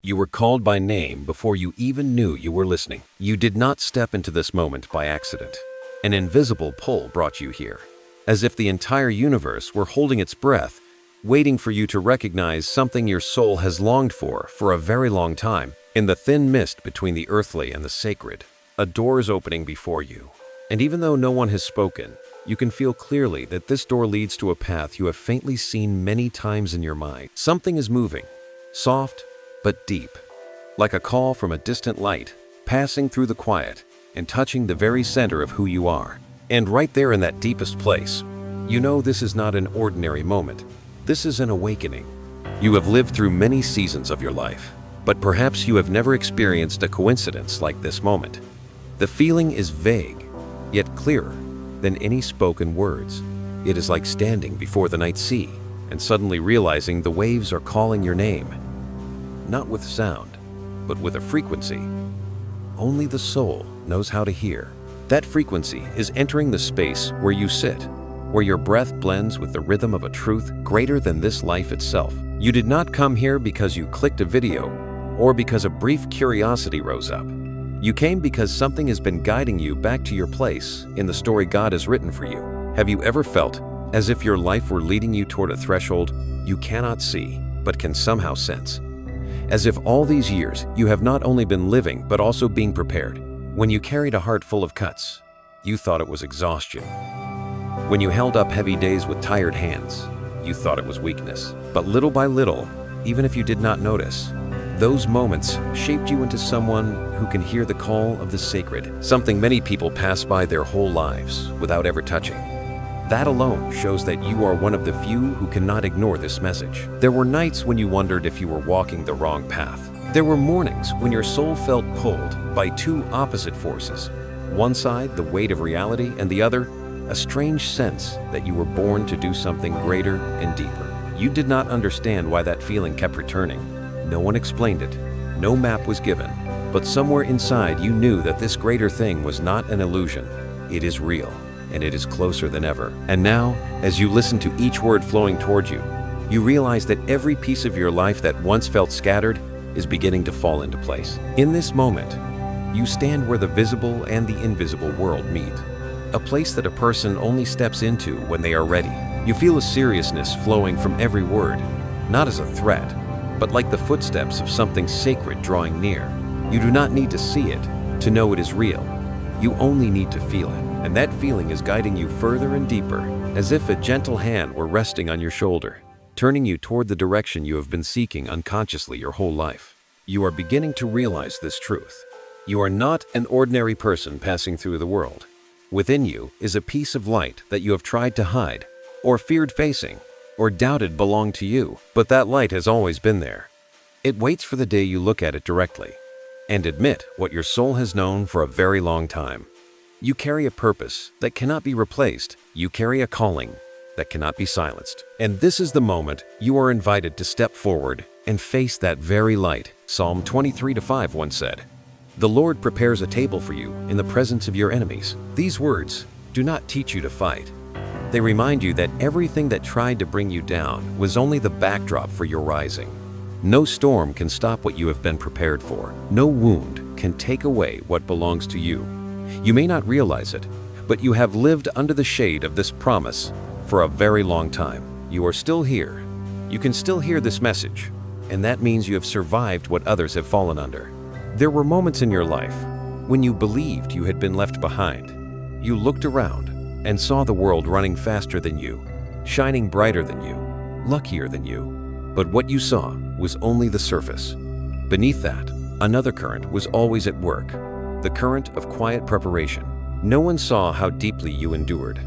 You were called by name before you even knew you were listening. You did not step into this moment by accident. An invisible pull brought you here, as if the entire universe were holding its breath, waiting for you to recognize something your soul has longed for a very long time. In the thin mist between the earthly and the sacred, a door is opening before you. And even though no one has spoken, you can feel clearly that this door leads to a path you have faintly seen many times in your mind. Something is moving, soft but deep, like a call from a distant light, passing through the quiet and touching the very center of who you are. And right there in that deepest place, you know this is not an ordinary moment. This is an awakening. You have lived through many seasons of your life, but perhaps you have never experienced a coincidence like this moment. The feeling is vague, yet clearer than any spoken words. It is like standing before the night sea and suddenly realizing the waves are calling your name. Not with sound, but with a frequency only the soul knows how to hear. That frequency is entering the space where you sit, where your breath blends with the rhythm of a truth greater than this life itself. You did not come here because you clicked a video or because a brief curiosity rose up. You came because something has been guiding you back to your place in the story God has written for you. Have you ever felt as if your life were leading you toward a threshold you cannot see but can somehow sense? As if all these years you have not only been living but also being prepared. When you carried a heart full of cuts, you thought it was exhaustion. When you held up heavy days with tired hands, you thought it was weakness. But little by little, even if you did not notice, those moments shaped you into someone who can hear the call of the sacred, something many people pass by their whole lives without ever touching. That alone shows that you are one of the few who cannot ignore this message. There were nights when you wondered if you were walking the wrong path. There were mornings when your soul felt pulled by two opposite forces. One side, the weight of reality, and the other, a strange sense that you were born to do something greater and deeper. You did not understand why that feeling kept returning. No one explained it. No map was given. But somewhere inside you knew that this greater thing was not an illusion. It is real, and it is closer than ever. And now, as you listen to each word flowing toward you, you realize that every piece of your life that once felt scattered is beginning to fall into place. In this moment, you stand where the visible and the invisible world meet. A place that a person only steps into when they are ready. You feel a seriousness flowing from every word, not as a threat, but like the footsteps of something sacred drawing near. You do not need to see it to know it is real. You only need to feel it, and that feeling is guiding you further and deeper, as if a gentle hand were resting on your shoulder, turning you toward the direction you have been seeking unconsciously your whole life. You are beginning to realize this truth. You are not an ordinary person passing through the world. Within you is a piece of light that you have tried to hide, or feared facing, or doubted belonged to you, but that light has always been there. It waits for the day you look at it directly and admit what your soul has known for a very long time. You carry a purpose that cannot be replaced. You carry a calling that cannot be silenced. And this is the moment you are invited to step forward and face that very light. Psalm 23:5 once said, "The Lord prepares a table for you in the presence of your enemies." These words do not teach you to fight. They remind you that everything that tried to bring you down was only the backdrop for your rising. No storm can stop what you have been prepared for. No wound can take away what belongs to you. You may not realize it, but you have lived under the shade of this promise for a very long time. You are still here. You can still hear this message, and that means you have survived what others have fallen under. There were moments in your life when you believed you had been left behind. You looked around and saw the world running faster than you, shining brighter than you, luckier than you. But what you saw was only the surface. Beneath that, another current was always at work, the current of quiet preparation. No one saw how deeply you endured,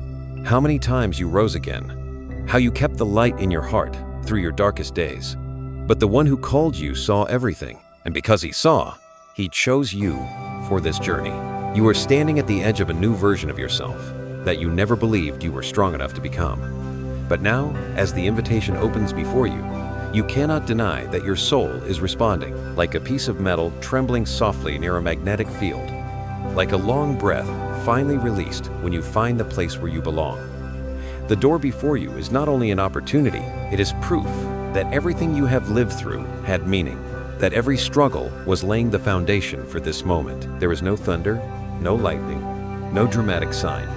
how many times you rose again, how you kept the light in your heart through your darkest days. But the one who called you saw everything, and because he saw, he chose you for this journey. You are standing at the edge of a new version of yourself that you never believed you were strong enough to become. But now, as the invitation opens before you, you cannot deny that your soul is responding, like a piece of metal trembling softly near a magnetic field, like a long breath finally released when you find the place where you belong. The door before you is not only an opportunity, it is proof that everything you have lived through had meaning. that every struggle was laying the foundation for this moment. There was no thunder, no lightning, no dramatic sign.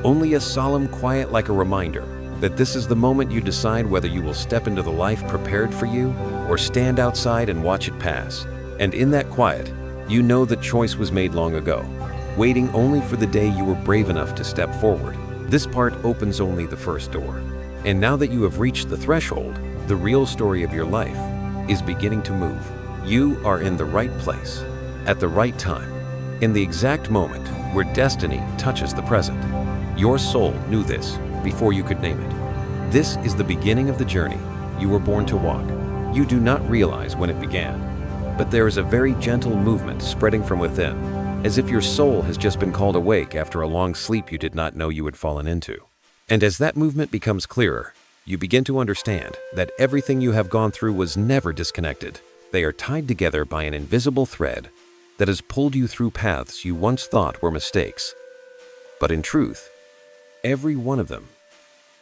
Only a solemn quiet like a reminder that this is the moment you decide whether you will step into the life prepared for you or stand outside and watch it pass. And in that quiet, you know the choice was made long ago, waiting only for the day you were brave enough to step forward. This part opens only the first door. And now that you have reached the threshold, the real story of your life is beginning to move. You are in the right place, at the right time, in the exact moment where destiny touches the present. Your soul knew this before you could name it. This is the beginning of the journey you were born to walk. You do not realize when it began, but there is a very gentle movement spreading from within, as if your soul has just been called awake after a long sleep you did not know you had fallen into. And as that movement becomes clearer, you begin to understand that everything you have gone through was never disconnected. They are tied together by an invisible thread that has pulled you through paths you once thought were mistakes. But in truth, every one of them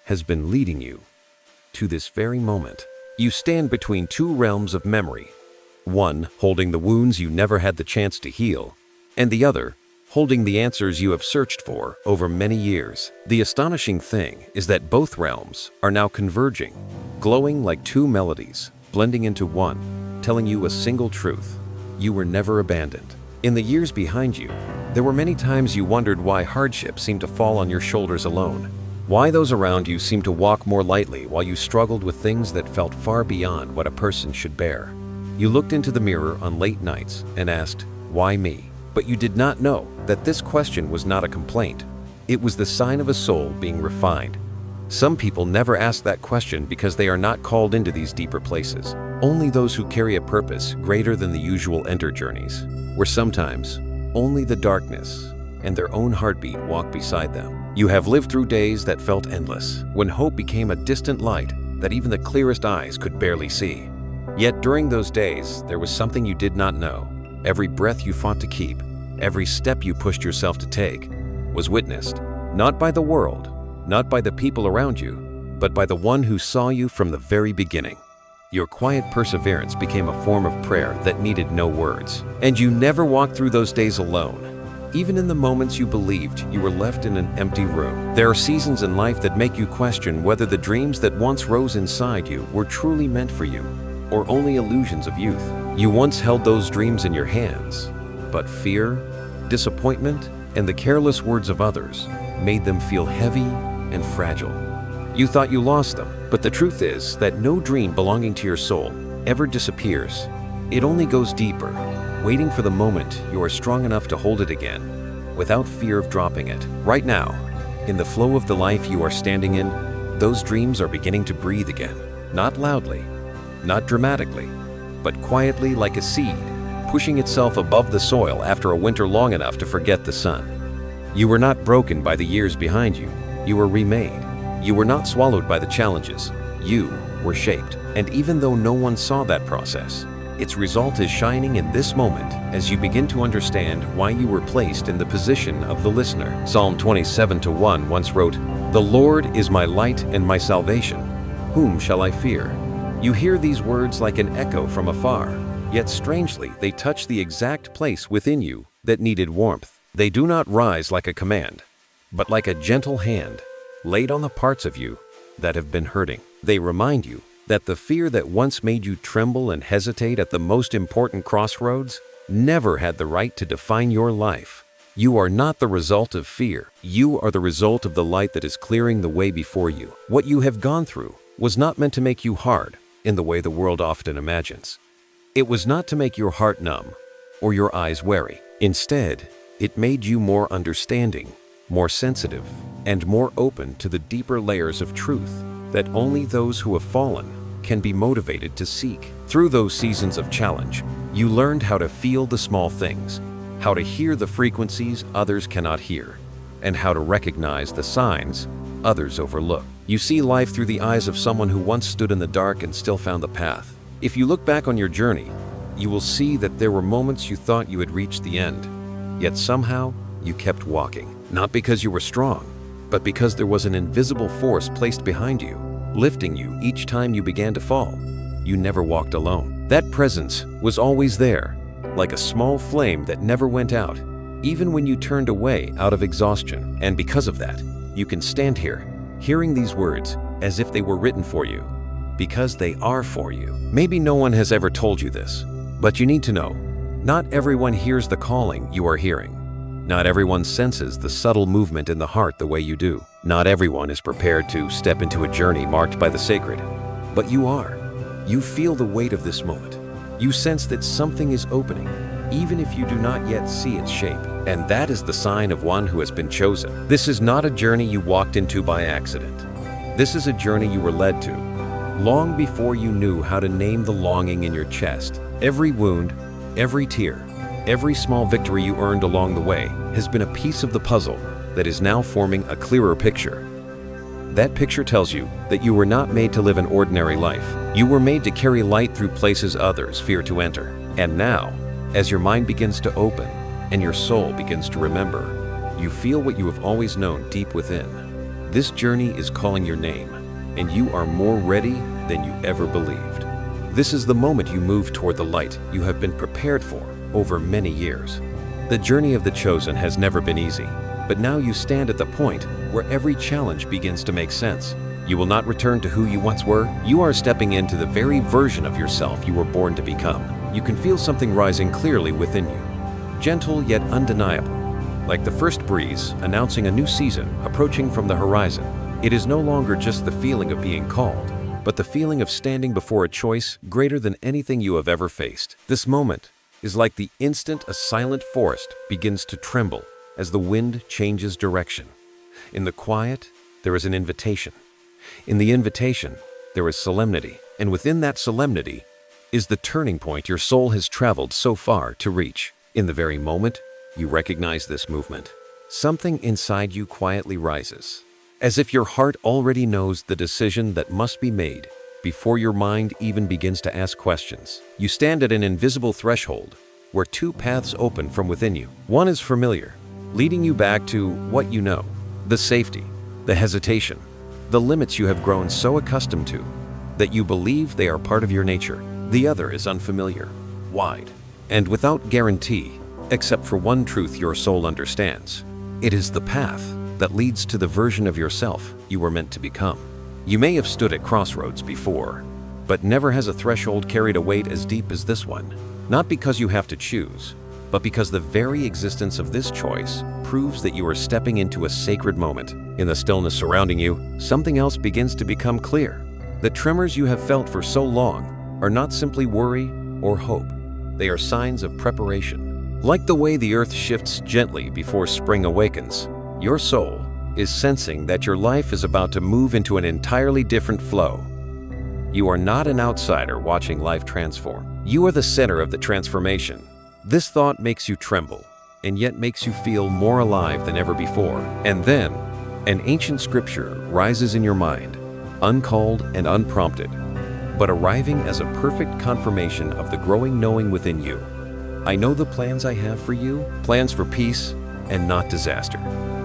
has been leading you to this very moment. You stand between two realms of memory, one holding the wounds you never had the chance to heal, and the other holding the answers you have searched for over many years. The astonishing thing is that both realms are now converging, glowing like two melodies, blending into one, telling you a single truth: you were never abandoned. In the years behind you, there were many times you wondered why hardship seemed to fall on your shoulders alone, why those around you seemed to walk more lightly while you struggled with things that felt far beyond what a person should bear. You looked into the mirror on late nights and asked, "Why me?" But you did not know that this question was not a complaint. It was the sign of a soul being refined. Some people never ask that question because they are not called into these deeper places. Only those who carry a purpose greater than the usual enter journeys, where sometimes only the darkness and their own heartbeat walk beside them. You have lived through days that felt endless, when hope became a distant light that even the clearest eyes could barely see. Yet during those days, there was something you did not know. Every breath you fought to keep, every step you pushed yourself to take, was witnessed, not by the world, not by the people around you, but by the one who saw you from the very beginning. Your quiet perseverance became a form of prayer that needed no words. And you never walked through those days alone. Even in the moments you believed you were left in an empty room. There are seasons in life that make you question whether the dreams that once rose inside you were truly meant for you, or only illusions of youth. You once held those dreams in your hands, but fear, disappointment, and the careless words of others made them feel heavy and fragile. You thought you lost them, but the truth is that no dream belonging to your soul ever disappears. It only goes deeper, waiting for the moment you are strong enough to hold it again, without fear of dropping it. Right now, in the flow of the life you are standing in, those dreams are beginning to breathe again. Not loudly, not dramatically, but quietly like a seed, pushing itself above the soil after a winter long enough to forget the sun. You were not broken by the years behind you. You were remade. You were not swallowed by the challenges. You were shaped. And even though no one saw that process, its result is shining in this moment as you begin to understand why you were placed in the position of the listener. Psalm 27:1 once wrote, "The Lord is my light and my salvation. Whom shall I fear?" You hear these words like an echo from afar, yet strangely they touch the exact place within you that needed warmth. They do not rise like a command, but like a gentle hand laid on the parts of you that have been hurting. They remind you that the fear that once made you tremble and hesitate at the most important crossroads never had the right to define your life. You are not the result of fear. You are the result of the light that is clearing the way before you. What you have gone through was not meant to make you hard in the way the world often imagines. It was not to make your heart numb or your eyes wary. Instead, it made you more understanding, more sensitive, and more open to the deeper layers of truth that only those who have fallen can be motivated to seek. Through those seasons of challenge, you learned how to feel the small things, how to hear the frequencies others cannot hear, and how to recognize the signs others overlook. You see life through the eyes of someone who once stood in the dark and still found the path. If you look back on your journey, you will see that there were moments you thought you had reached the end, yet somehow you kept walking. Not because you were strong, but because there was an invisible force placed behind you, lifting you each time you began to fall. You never walked alone. That presence was always there, like a small flame that never went out, even when you turned away out of exhaustion. And because of that, you can stand here, hearing these words as if they were written for you, because they are for you. Maybe no one has ever told you this, but you need to know, not everyone hears the calling you are hearing. Not everyone senses the subtle movement in the heart the way you do. Not everyone is prepared to step into a journey marked by the sacred. But you are. You feel the weight of this moment. You sense that something is opening, even if you do not yet see its shape. And that is the sign of one who has been chosen. This is not a journey you walked into by accident. This is a journey you were led to, long before you knew how to name the longing in your chest. Every wound, every tear, every small victory you earned along the way has been a piece of the puzzle that is now forming a clearer picture. That picture tells you that you were not made to live an ordinary life. You were made to carry light through places others fear to enter. And now, as your mind begins to open and your soul begins to remember, you feel what you have always known deep within. This journey is calling your name, and you are more ready than you ever believed. This is the moment you move toward the light you have been prepared for over many years. The journey of the chosen has never been easy, but now you stand at the point where every challenge begins to make sense. You will not return to who you once were. You are stepping into the very version of yourself you were born to become. You can feel something rising clearly within you, gentle yet undeniable, like the first breeze announcing a new season approaching from the horizon. It is no longer just the feeling of being called, but the feeling of standing before a choice greater than anything you have ever faced. This moment is like the instant a silent forest begins to tremble as the wind changes direction. In the quiet, there is an invitation. In the invitation, there is solemnity. And within that solemnity is the turning point your soul has traveled so far to reach. In the very moment you recognize this movement, something inside you quietly rises, as if your heart already knows the decision that must be made before your mind even begins to ask questions. You stand at an invisible threshold where two paths open from within you. One is familiar, leading you back to what you know, the safety, the hesitation, the limits you have grown so accustomed to that you believe they are part of your nature. The other is unfamiliar, wide, and without guarantee, except for one truth your soul understands. It is the path that leads to the version of yourself you were meant to become. You may have stood at crossroads before, but never has a threshold carried a weight as deep as this one. Not because you have to choose, but because the very existence of this choice proves that you are stepping into a sacred moment. In the stillness surrounding you, something else begins to become clear. The tremors you have felt for so long are not simply worry or hope. They are signs of preparation. Like the way the earth shifts gently before spring awakens, your soul is sensing that your life is about to move into an entirely different flow. You are not an outsider watching life transform. You are the center of the transformation. This thought makes you tremble, and yet makes you feel more alive than ever before. And then, an ancient scripture rises in your mind, uncalled and unprompted, but arriving as a perfect confirmation of the growing knowing within you. I know the plans I have for you, plans for peace and not disaster.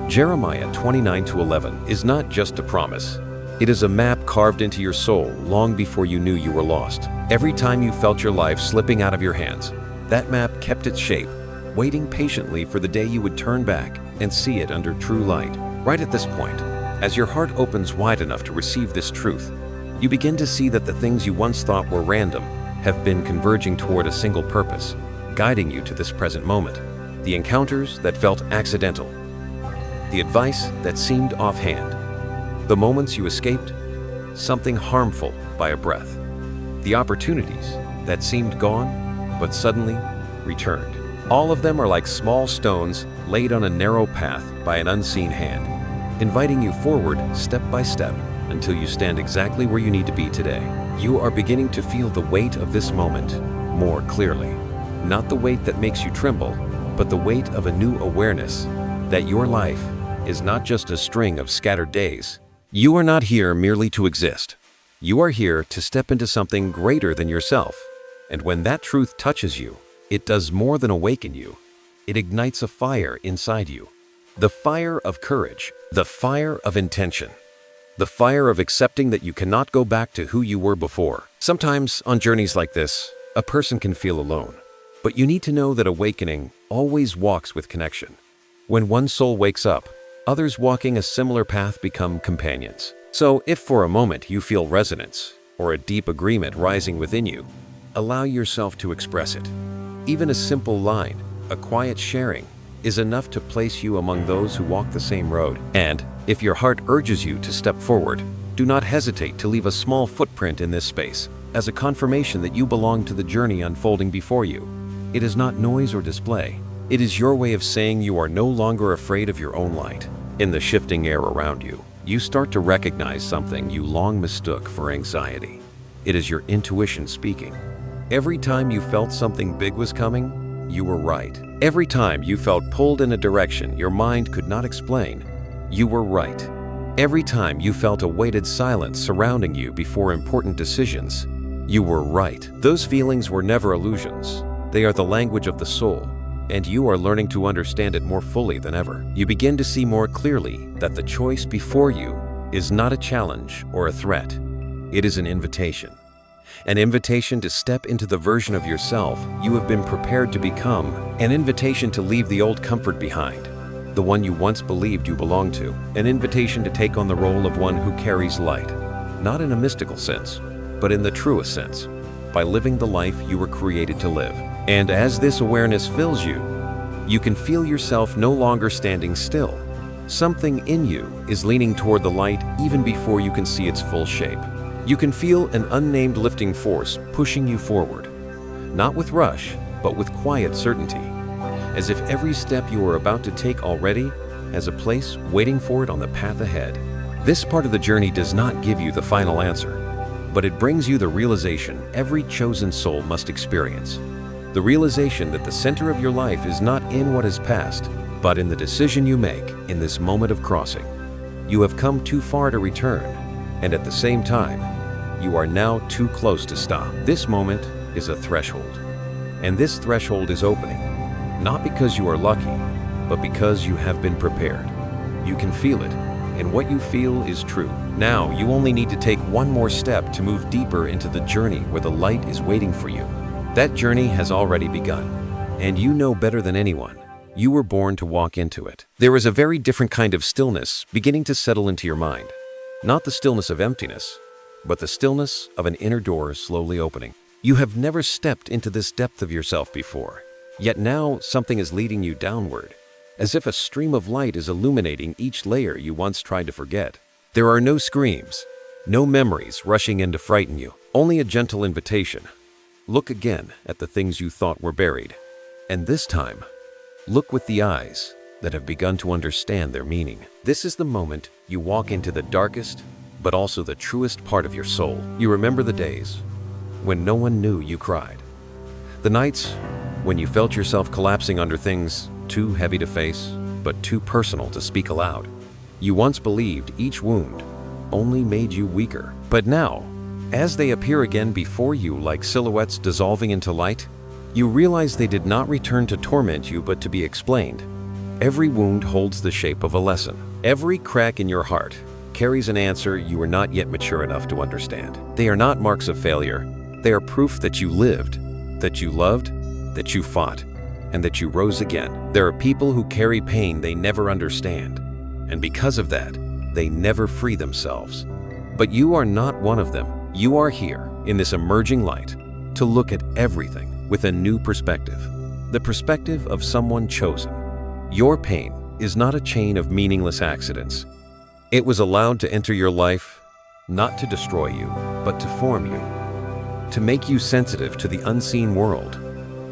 Jeremiah 29:11 is not just a promise. It is a map carved into your soul long before you knew you were lost. Every time you felt your life slipping out of your hands, that map kept its shape, waiting patiently for the day you would turn back and see it under true light. Right at this point, as your heart opens wide enough to receive this truth, you begin to see that the things you once thought were random have been converging toward a single purpose, guiding you to this present moment. The encounters that felt accidental, the advice that seemed offhand, the moments you escaped something harmful by a breath, the opportunities that seemed gone but suddenly returned. All of them are like small stones laid on a narrow path by an unseen hand, inviting you forward step by step until you stand exactly where you need to be today. You are beginning to feel the weight of this moment more clearly. Not the weight that makes you tremble, but the weight of a new awareness that your life is not just a string of scattered days. You are not here merely to exist. You are here to step into something greater than yourself. And when that truth touches you, it does more than awaken you. It ignites a fire inside you. The fire of courage, the fire of intention, the fire of accepting that you cannot go back to who you were before. Sometimes on journeys like this, A person can feel alone, but you need to know that awakening always walks with connection. When one soul wakes up, others walking a similar path become companions. So if for a moment you feel resonance or a deep agreement rising within you, allow yourself to express it. Even a simple line, a quiet sharing, is enough to place you among those who walk the same road. And if your heart urges you to step forward, do not hesitate to leave a small footprint in this space as a confirmation that you belong to the journey unfolding before you. It is not noise or display. It is your way of saying you are no longer afraid of your own light. In the shifting air around you, you start to recognize something you long mistook for anxiety. It is your intuition speaking. Every time you felt something big was coming, you were right. Every time you felt pulled in a direction your mind could not explain, you were right. Every time you felt a weighted silence surrounding you before important decisions, you were right. Those feelings were never illusions. They are the language of the soul, and you are learning to understand it more fully than ever. You begin to see more clearly that the choice before you is not a challenge or a threat. It is an invitation. An invitation to step into the version of yourself you have been prepared to become. An invitation to leave the old comfort behind, the one you once believed you belonged to. An invitation to take on the role of one who carries light, not in a mystical sense, but in the truest sense, by living the life you were created to live. And as this awareness fills you, you can feel yourself no longer standing still. Something in you is leaning toward the light even before you can see its full shape. You can feel an unnamed lifting force pushing you forward, not with rush, but with quiet certainty, as if every step you are about to take already has a place waiting for it on the path ahead. This part of the journey does not give you the final answer, but it brings you the realization every chosen soul must experience. The realization that the center of your life is not in what is past, but in the decision you make in this moment of crossing. You have come too far to return, and at the same time, you are now too close to stop. This moment is a threshold, and this threshold is opening, not because you are lucky, but because you have been prepared. You can feel it, and what you feel is true. Now, you only need to take one more step to move deeper into the journey where the light is waiting for you. That journey has already begun, and you know better than anyone. You were born to walk into it. There is a very different kind of stillness beginning to settle into your mind. Not the stillness of emptiness, but the stillness of an inner door slowly opening. You have never stepped into this depth of yourself before, yet now something is leading you downward, as if a stream of light is illuminating each layer you once tried to forget. There are no screams, no memories rushing in to frighten you, only a gentle invitation. Look again at the things you thought were buried, and this time, look with the eyes that have begun to understand their meaning. This is the moment you walk into the darkest, but also the truest part of your soul. You remember the days when no one knew you cried. The nights when you felt yourself collapsing under things too heavy to face, but too personal to speak aloud. You once believed each wound only made you weaker. But now, as they appear again before you like silhouettes dissolving into light, you realize they did not return to torment you but to be explained. Every wound holds the shape of a lesson. Every crack in your heart carries an answer you are not yet mature enough to understand. They are not marks of failure. They are proof that you lived, that you loved, that you fought, and that you rose again. There are people who carry pain they never understand, and because of that, they never free themselves. But you are not one of them. You are here in this emerging light to look at everything with a new perspective, the perspective of someone chosen. Your pain is not a chain of meaningless accidents. It was allowed to enter your life, not to destroy you, but to form you, to make you sensitive to the unseen world,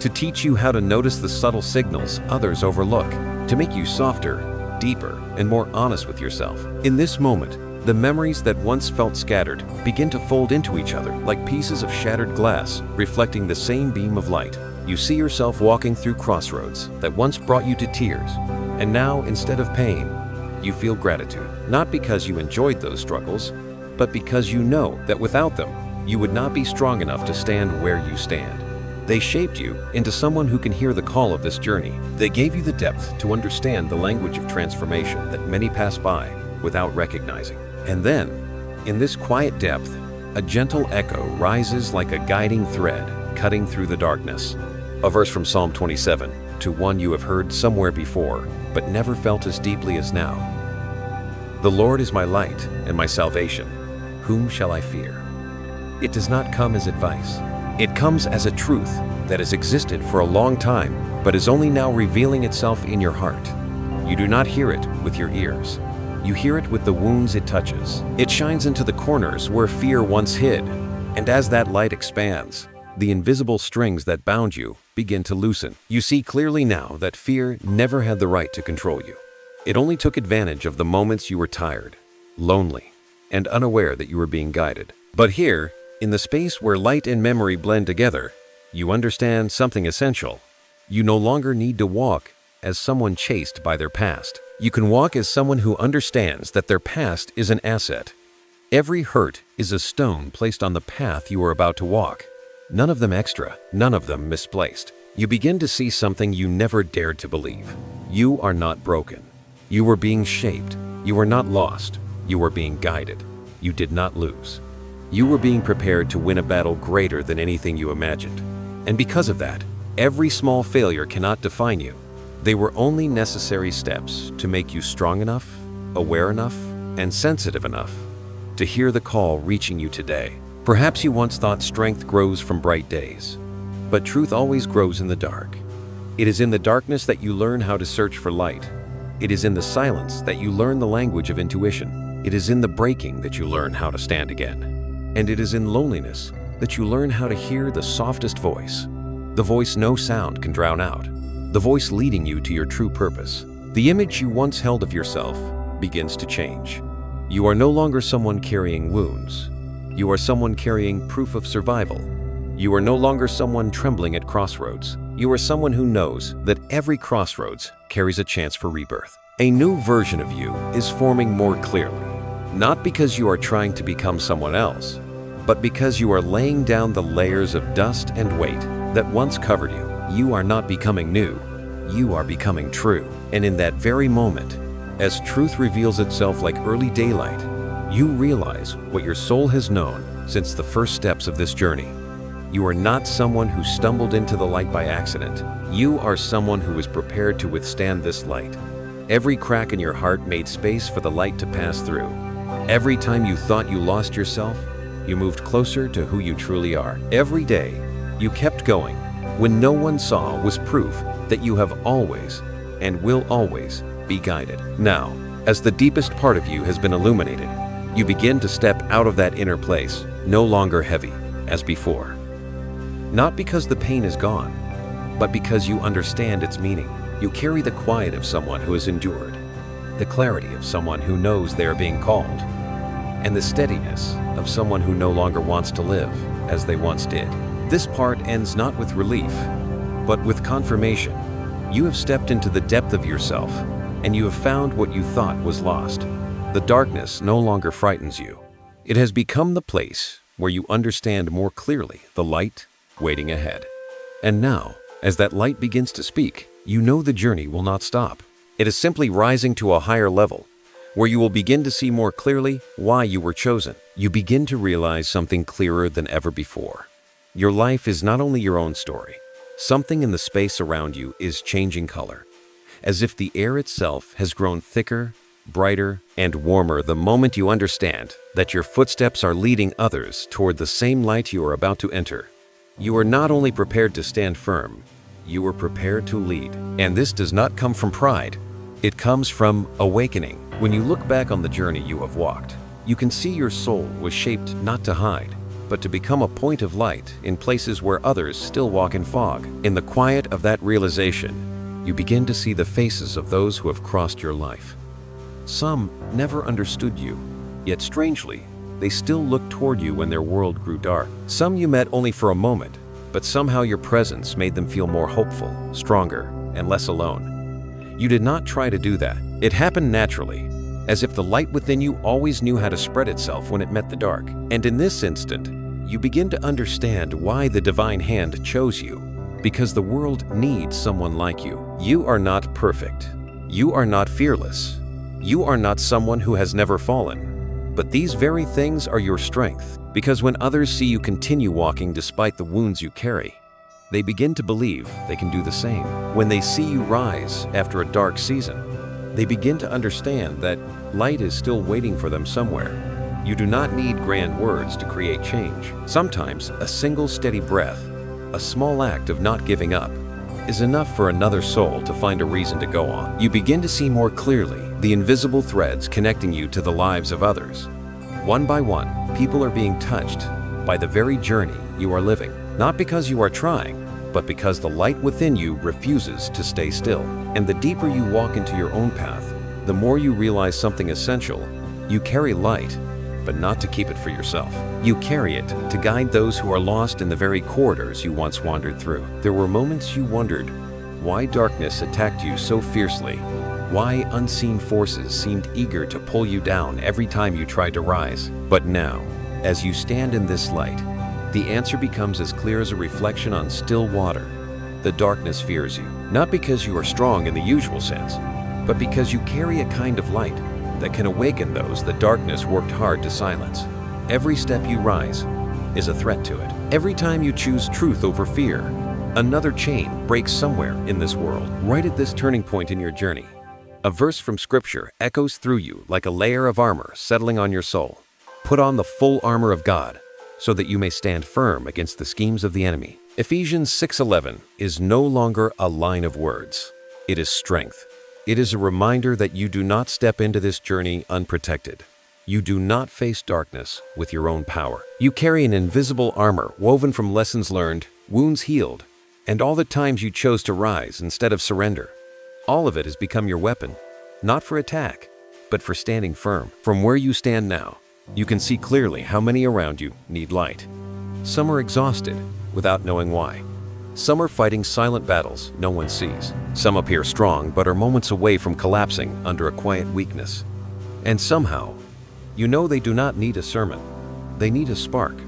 to teach you how to notice the subtle signals others overlook, to make you softer, deeper, and more honest with yourself. In this moment, the memories that once felt scattered begin to fold into each other like pieces of shattered glass, reflecting the same beam of light. You see yourself walking through crossroads that once brought you to tears, and now, instead of pain, you feel gratitude. Not because you enjoyed those struggles, but because you know that without them, you would not be strong enough to stand where you stand. They shaped you into someone who can hear the call of this journey. They gave you the depth to understand the language of transformation that many pass by without recognizing. And then, in this quiet depth, a gentle echo rises like a guiding thread. cutting through the darkness. A verse from Psalm 27, to one you have heard somewhere before, but never felt as deeply as now. The Lord is my light and my salvation. Whom shall I fear? It does not come as advice. It comes as a truth that has existed for a long time, but is only now revealing itself in your heart. You do not hear it with your ears. You hear it with the wounds it touches. It shines into the corners where fear once hid, and as that light expands, the invisible strings that bound you begin to loosen. You see clearly now that fear never had the right to control you. It only took advantage of the moments you were tired, lonely, and unaware that you were being guided. But here, in the space where light and memory blend together, you understand something essential. You no longer need to walk as someone chased by their past. You can walk as someone who understands that their past is an asset. Every hurt is a stone placed on the path you are about to walk. None of them extra, none of them misplaced. You begin to see something you never dared to believe. You are not broken. You were being shaped. You were not lost. You were being guided. You did not lose. You were being prepared to win a battle greater than anything you imagined. And because of that, every small failure cannot define you. They were only necessary steps to make you strong enough, aware enough, and sensitive enough to hear the call reaching you today. Perhaps you once thought strength grows from bright days, but truth always grows in the dark. It is in the darkness that you learn how to search for light. It is in the silence that you learn the language of intuition. It is in the breaking that you learn how to stand again. And it is in loneliness that you learn how to hear the softest voice, the voice no sound can drown out, the voice leading you to your true purpose. The image you once held of yourself begins to change. You are no longer someone carrying wounds. You are someone carrying proof of survival. You are no longer someone trembling at crossroads. You are someone who knows that every crossroads carries a chance for rebirth. A new version of you is forming more clearly, not because you are trying to become someone else, but because you are laying down the layers of dust and weight that once covered you. You are not becoming new, you are becoming true. And in that very moment, as truth reveals itself like early daylight, you realize what your soul has known since the first steps of this journey. You are not someone who stumbled into the light by accident. You are someone who is prepared to withstand this light. Every crack in your heart made space for the light to pass through. Every time you thought you lost yourself, you moved closer to who you truly are. Every day, you kept going when no one saw was proof that you have always and will always be guided. Now, as the deepest part of you has been illuminated, you begin to step out of that inner place, no longer heavy as before. Not because the pain is gone, but because you understand its meaning. You carry the quiet of someone who has endured, the clarity of someone who knows they are being called, and the steadiness of someone who no longer wants to live as they once did. This part ends not with relief, but with confirmation. You have stepped into the depth of yourself, and you have found what you thought was lost. The darkness no longer frightens you. It has become the place where you understand more clearly the light waiting ahead. And now, as that light begins to speak, you know the journey will not stop. It is simply rising to a higher level, where you will begin to see more clearly why you were chosen. You begin to realize something clearer than ever before. Your life is not only your own story. Something in the space around you is changing color, as if the air itself has grown thicker, brighter, and warmer the moment you understand that your footsteps are leading others toward the same light you are about to enter. You are not only prepared to stand firm, you are prepared to lead. And this does not come from pride. It comes from awakening. When you look back on the journey you have walked, you can see your soul was shaped not to hide, but to become a point of light in places where others still walk in fog. In the quiet of that realization, you begin to see the faces of those who have crossed your life. Some never understood you, yet strangely, they still looked toward you when their world grew dark. Some you met only for a moment, but somehow your presence made them feel more hopeful, stronger, and less alone. You did not try to do that. It happened naturally, as if the light within you always knew how to spread itself when it met the dark. And in this instant, you begin to understand why the divine hand chose you, because the world needs someone like you. You are not perfect. You are not fearless. You are not someone who has never fallen. But these very things are your strength, Because when others see you continue walking despite the wounds you carry, they begin to believe they can do the same. When they see you rise after a dark season, they begin to understand that light is still waiting for them somewhere. You do not need grand words to create change. Sometimes a single steady breath, a small act of not giving up, is enough for another soul to find a reason to go on. You begin to see more clearly the invisible threads connecting you to the lives of others. One by one, people are being touched by the very journey you are living. Not because you are trying, but because the light within you refuses to stay still. And the deeper you walk into your own path, the more you realize something essential. You carry light, but not to keep it for yourself. You carry it to guide those who are lost in the very corridors you once wandered through. There were moments you wondered why darkness attacked you so fiercely, why unseen forces seemed eager to pull you down every time you tried to rise. But now, as you stand in this light, the answer becomes as clear as a reflection on still water. The darkness fears you, not because you are strong in the usual sense, but because you carry a kind of light that can awaken those the darkness worked hard to silence. Every step you rise is a threat to it. Every time you choose truth over fear, another chain breaks somewhere in this world. Right at this turning point in your journey, a verse from Scripture echoes through you like a layer of armor settling on your soul. Put on the full armor of God so that you may stand firm against the schemes of the enemy. Ephesians 6:11 is no longer a line of words. It is strength. It is a reminder that you do not step into this journey unprotected. You do not face darkness with your own power. You carry an invisible armor woven from lessons learned, wounds healed, and all the times you chose to rise instead of surrender. All of it has become your weapon, not for attack, but for standing firm. From where you stand now, you can see clearly how many around you need light. Some are exhausted without knowing why. Some are fighting silent battles no one sees. Some appear strong but are moments away from collapsing under a quiet weakness. And somehow, you know they do not need a sermon. They need a spark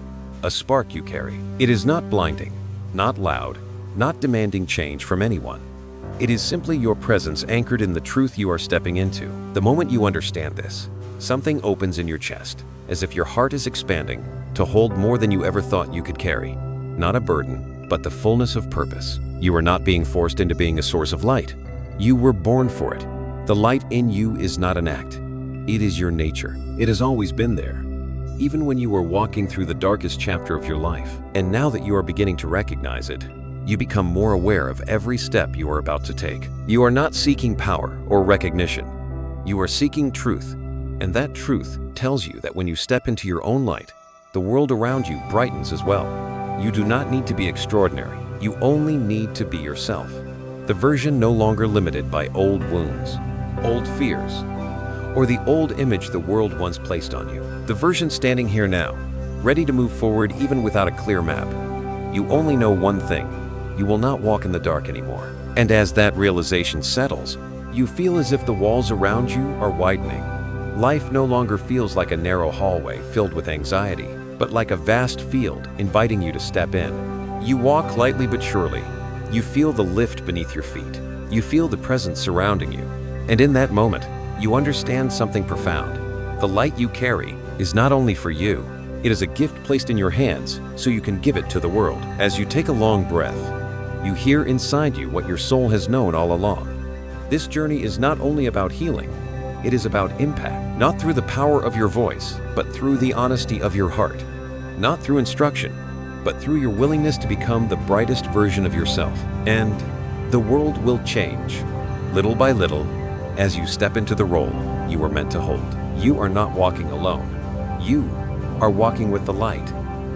you carry. It is not blinding, not loud, not demanding change from anyone. It is simply your presence anchored in the truth you are stepping into. The moment you understand this, something opens in your chest, as if your heart is expanding to hold more than you ever thought you could carry. Not a burden, but the fullness of purpose. You are not being forced into being a source of light. You were born for it. The light in you is not an act. It is your nature. It has always been there, even when you were walking through the darkest chapter of your life. And now that you are beginning to recognize it, you become more aware of every step you are about to take. You are not seeking power or recognition. You are seeking truth, and that truth tells you that when you step into your own light, the world around you brightens as well. You do not need to be extraordinary. You only need to be yourself. The version no longer limited by old wounds, old fears, or the old image the world once placed on you. The version standing here now, ready to move forward even without a clear map. You only know one thing: you will not walk in the dark anymore. And as that realization settles, you feel as if the walls around you are widening. Life no longer feels like a narrow hallway filled with anxiety, but like a vast field inviting you to step in. You walk lightly but surely. You feel the lift beneath your feet. You feel the presence surrounding you. And in that moment, you understand something profound. The light you carry is not only for you, it is a gift placed in your hands so you can give it to the world. As you take a long breath, you hear inside you what your soul has known all along. This journey is not only about healing, it is about impact, not through the power of your voice, but through the honesty of your heart. Not through instruction, but through your willingness to become the brightest version of yourself. And the world will change, little by little, as you step into the role you were meant to hold. You are not walking alone. You are walking with the light.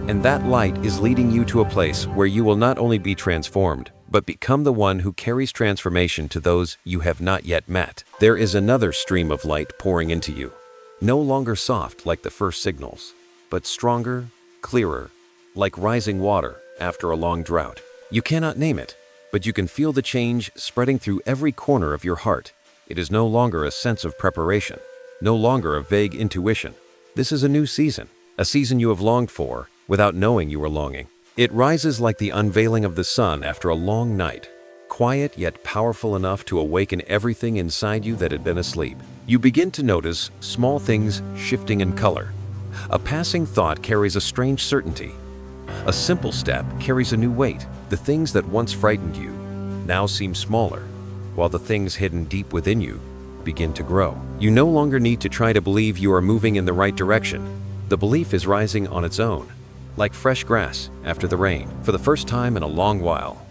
And that light is leading you to a place where you will not only be transformed, but become the one who carries transformation to those you have not yet met. There is another stream of light pouring into you, no longer soft like the first signals, but stronger, clearer, like rising water after a long drought. You cannot name it, but you can feel the change spreading through every corner of your heart. It is no longer a sense of preparation, no longer a vague intuition. This is a new season, a season you have longed for without knowing you were longing. It rises like the unveiling of the sun after a long night, quiet yet powerful enough to awaken everything inside you that had been asleep. You begin to notice small things shifting in color, A passing thought carries a strange certainty. A simple step carries a new weight. The things that once frightened you now seem smaller, while the things hidden deep within you begin to grow. You no longer need to try to believe you are moving in the right direction. The belief is rising on its own, like fresh grass after the rain. For the first time in a long while,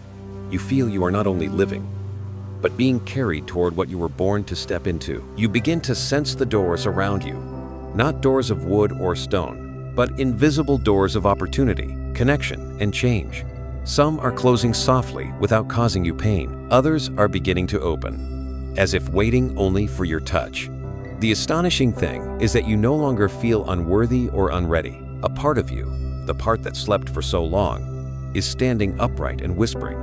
you feel you are not only living, but being carried toward what you were born to step into. You begin to sense the doors around you, not doors of wood or stone, but invisible doors of opportunity, connection, and change. Some are closing softly without causing you pain. Others are beginning to open, as if waiting only for your touch. The astonishing thing is that you no longer feel unworthy or unready. A part of you, the part that slept for so long, is standing upright and whispering,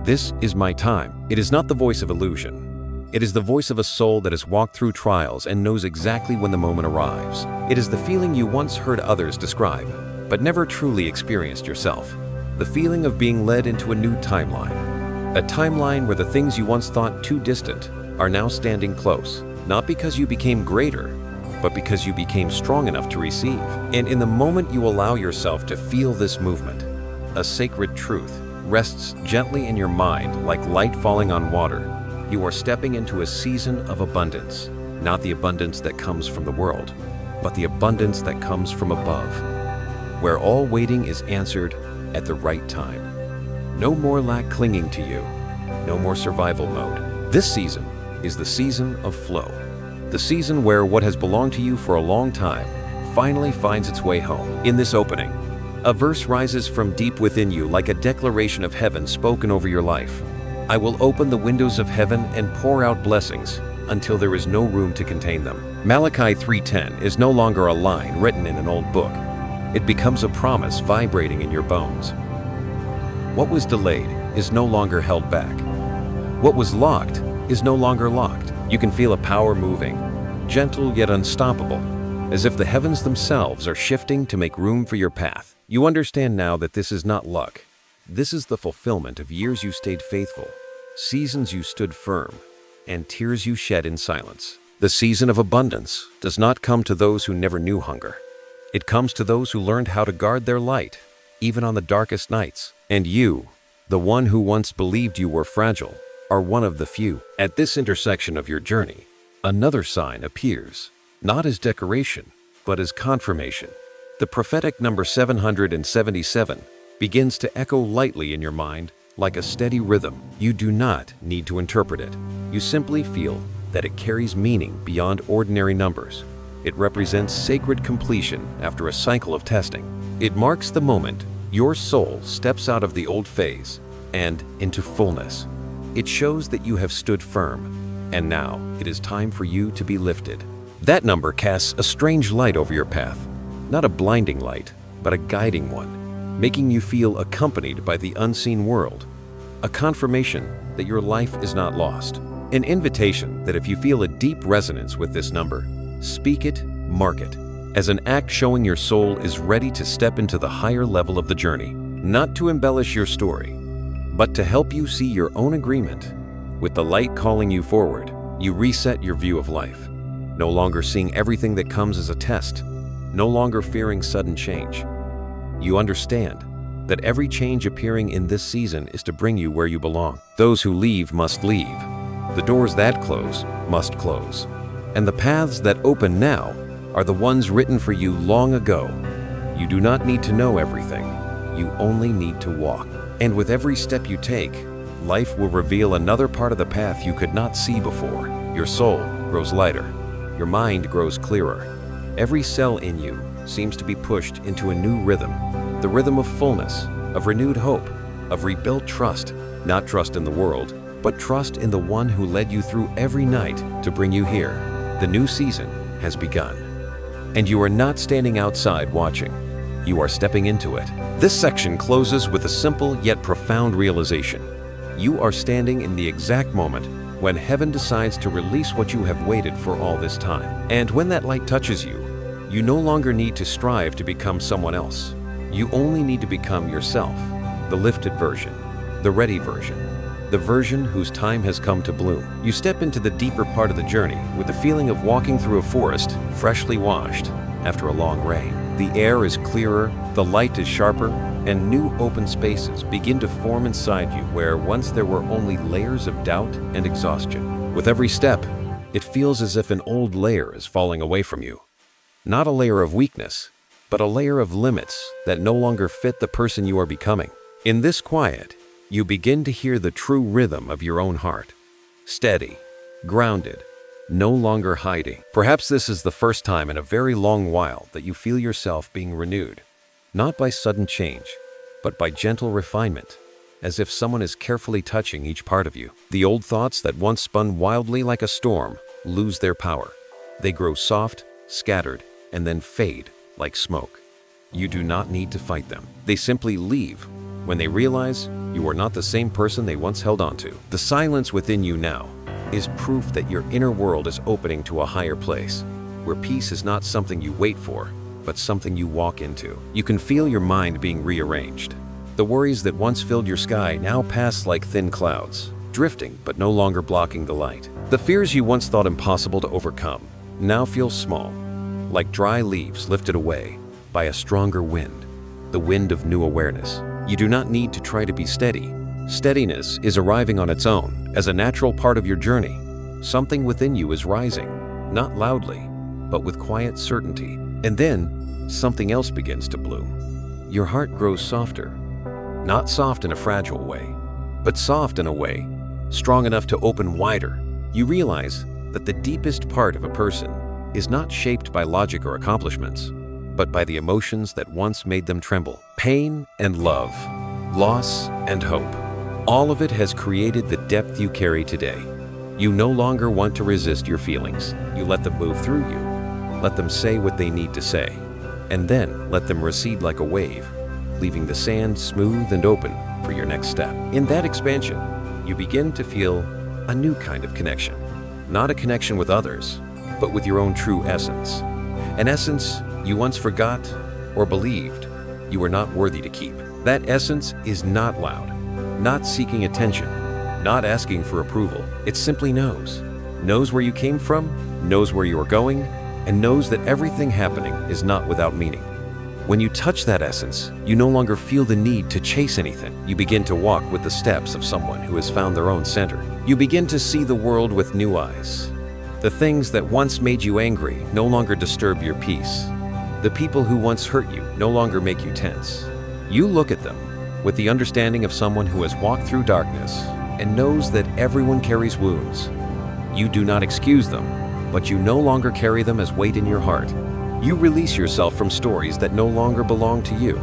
"This is my time." It is not the voice of illusion. It is the voice of a soul that has walked through trials and knows exactly when the moment arrives. It is the feeling you once heard others describe, but never truly experienced yourself. The feeling of being led into a new timeline. A timeline where the things you once thought too distant are now standing close. Not because you became greater, but because you became strong enough to receive. And in the moment you allow yourself to feel this movement, a sacred truth rests gently in your mind like light falling on water. You are stepping into a season of abundance. Not the abundance that comes from the world, but the abundance that comes from above, where all waiting is answered at the right time. No more lack clinging to you. No more survival mode. This season is the season of flow. The season where what has belonged to you for a long time finally finds its way home. In this opening, a verse rises from deep within you like a declaration of heaven spoken over your life. I will open the windows of heaven and pour out blessings until there is no room to contain them. Malachi 3:10 is no longer a line written in an old book. It becomes a promise vibrating in your bones. What was delayed is no longer held back. What was locked is no longer locked. You can feel a power moving, gentle yet unstoppable, as if the heavens themselves are shifting to make room for your path. You understand now that this is not luck. This is the fulfillment of years you stayed faithful, seasons you stood firm, and tears you shed in silence. The season of abundance does not come to those who never knew hunger. It comes to those who learned how to guard their light, even on the darkest nights. And you, the one who once believed you were fragile, are one of the few. At this intersection of your journey, another sign appears, not as decoration, but as confirmation. The prophetic number 777 begins to echo lightly in your mind like a steady rhythm. You do not need to interpret it. You simply feel that it carries meaning beyond ordinary numbers. It represents sacred completion after a cycle of testing. It marks the moment your soul steps out of the old phase and into fullness. It shows that you have stood firm, and now it is time for you to be lifted. That number casts a strange light over your path, not a blinding light, but a guiding one, making you feel accompanied by the unseen world, a confirmation that your life is not lost, an invitation that if you feel a deep resonance with this number, speak it, mark it, as an act showing your soul is ready to step into the higher level of the journey, not to embellish your story, but to help you see your own agreement. With the light calling you forward, you reset your view of life, no longer seeing everything that comes as a test, no longer fearing sudden change. You understand that every change appearing in this season is to bring you where you belong. Those who leave must leave. The doors that close must close. And the paths that open now are the ones written for you long ago. You do not need to know everything. You only need to walk. And with every step you take, life will reveal another part of the path you could not see before. Your soul grows lighter. Your mind grows clearer. Every cell in you seems to be pushed into a new rhythm. The rhythm of fullness, of renewed hope, of rebuilt trust. Not trust in the world, but trust in the one who led you through every night to bring you here. The new season has begun. And you are not standing outside watching. You are stepping into it. This section closes with a simple yet profound realization. You are standing in the exact moment when heaven decides to release what you have waited for all this time. And when that light touches you, you no longer need to strive to become someone else. You only need to become yourself, the lifted version, the ready version, the version whose time has come to bloom. You step into the deeper part of the journey with the feeling of walking through a forest freshly washed after a long rain. The air is clearer, the light is sharper, and new open spaces begin to form inside you where once there were only layers of doubt and exhaustion. With every step, it feels as if an old layer is falling away from you. Not a layer of weakness, but a layer of limits that no longer fit the person you are becoming. In this quiet, you begin to hear the true rhythm of your own heart. Steady, grounded, no longer hiding. Perhaps this is the first time in a very long while that you feel yourself being renewed, not by sudden change, but by gentle refinement, as if someone is carefully touching each part of you. The old thoughts that once spun wildly like a storm lose their power. They grow soft, scattered, and then fade like smoke. You do not need to fight them. They simply leave when they realize you are not the same person they once held on to. The silence within you now is proof that your inner world is opening to a higher place, where peace is not something you wait for, but something you walk into. You can feel your mind being rearranged. The worries that once filled your sky now pass like thin clouds, drifting but no longer blocking the light. The fears you once thought impossible to overcome now feel small, like dry leaves lifted away by a stronger wind, the wind of new awareness. You do not need to try to be steady. Steadiness is arriving on its own as a natural part of your journey. Something within you is rising, not loudly, but with quiet certainty. And then, something else begins to bloom. Your heart grows softer. Not soft in a fragile way, but soft in a way strong enough to open wider. You realize that the deepest part of a person is not shaped by logic or accomplishments, but by the emotions that once made them tremble. Pain and love, loss and hope. All of it has created the depth you carry today. You no longer want to resist your feelings. You let them move through you. Let them say what they need to say, and then let them recede like a wave, leaving the sand smooth and open for your next step. In that expansion, you begin to feel a new kind of connection. Not a connection with others, but with your own true essence. An essence you once forgot or believed you were not worthy to keep. That essence is not loud, not seeking attention, not asking for approval. It simply knows. Knows where you came from, knows where you are going, and knows that everything happening is not without meaning. When you touch that essence, you no longer feel the need to chase anything. You begin to walk with the steps of someone who has found their own center. You begin to see the world with new eyes. The things that once made you angry no longer disturb your peace. The people who once hurt you no longer make you tense. You look at them with the understanding of someone who has walked through darkness and knows that everyone carries wounds. You do not excuse them, but you no longer carry them as weight in your heart. You release yourself from stories that no longer belong to you.